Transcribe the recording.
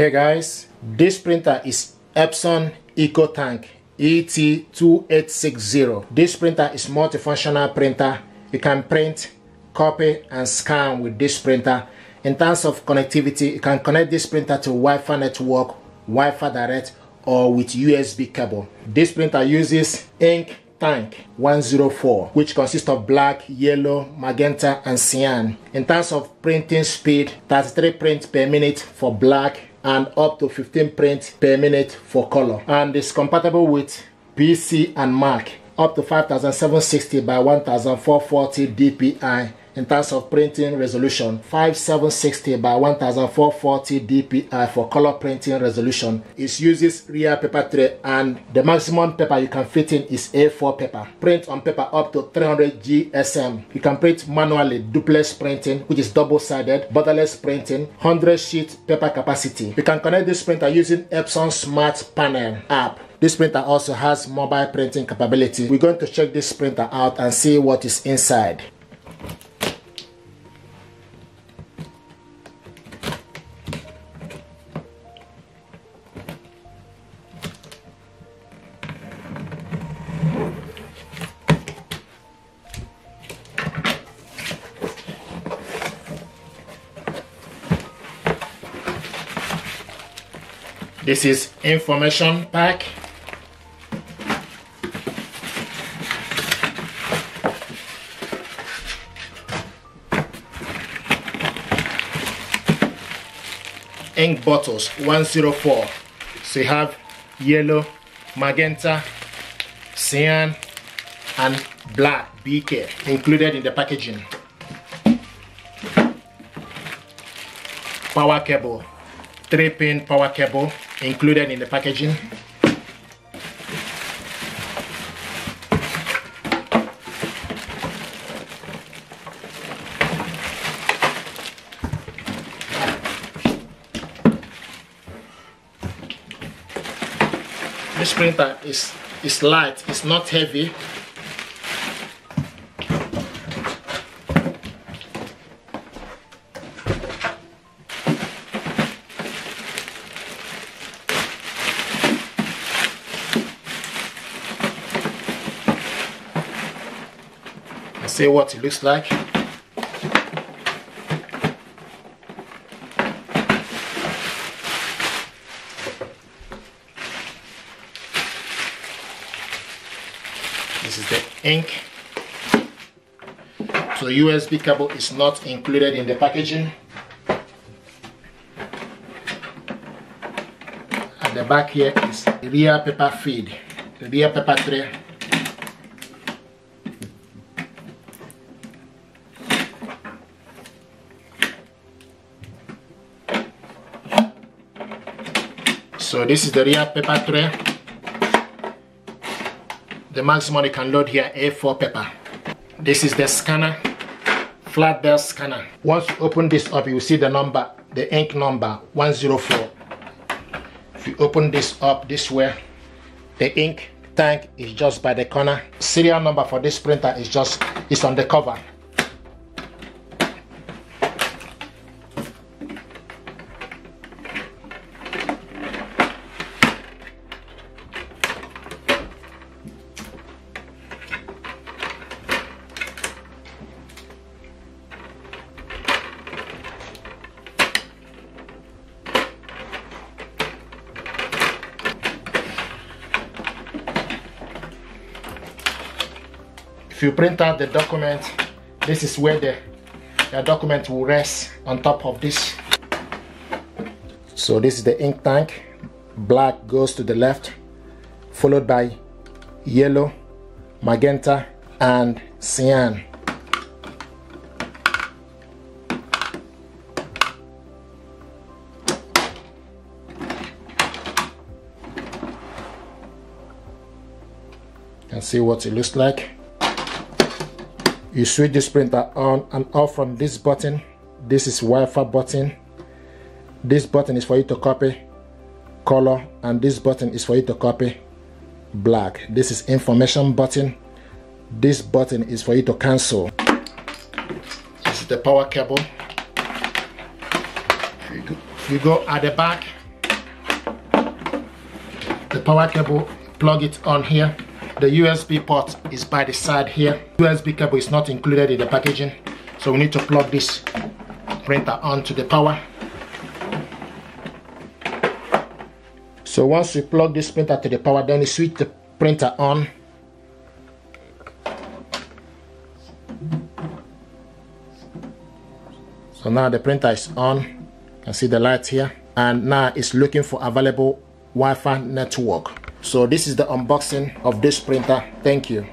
Hey guys, this printer is Epson EcoTank ET-2860. This printer is multifunctional printer. You can print, copy and scan with this printer. In terms of connectivity, you can connect this printer to Wi-Fi network, Wi-Fi direct or with USB cable. This printer uses EcoTank 104, which consists of black, yellow, magenta and cyan. In terms of printing speed, 33 prints per minute for black and up to 15 prints per minute for color, and is compatible with PC and Mac, up to 5760 by 1440 dpi. In terms of printing resolution, 5760 by 1440 dpi for color printing resolution. It uses real paper tray, and the maximum paper you can fit in is A4 paper. Print on paper up to 300 GSM. You can print manually, duplex printing, which is double-sided, borderless printing, 100 sheet paper capacity. You can connect this printer using Epson Smart Panel app. This printer also has mobile printing capability. We're going to check this printer out and see what is inside. This is information pack. Ink bottles 104. So you have yellow, magenta, cyan and black BK included in the packaging. Power cable, 3-pin power cable included in the packaging. This printer is light, it's not heavy. Let's see what it looks like. This is the ink. So USB cable is not included in the packaging. At the back here is real paper feed, real paper tray. So this is the real paper tray. The maximum you can load here A4 paper. This is the scanner, flat belt scanner. Once you open this up, you will see the number, the ink number 104. If you open this up this way, the ink tank is just by the corner. Serial number for this printer is on the cover. If you print out the document, this is where the document will rest on top of this. So this is the ink tank. Black goes to the left, followed by yellow, magenta and cyan. You can see what it looks like. You switch this printer on and off from this button. This is Wi-Fi button. This button is for you to copy color, and this button is for you to copy black. This is information button. This button is for you to cancel. This is the power cable. You go at the back, the power cable, plug it on here. The USB port is by the side here. USB cable is not included in the packaging, so we need to plug this printer onto the power. So once we plug this printer to the power, then we switch the printer on. So now the printer is on. You can see the light here, and now it's looking for available Wi-Fi network. So this is the unboxing of this printer. Thank you.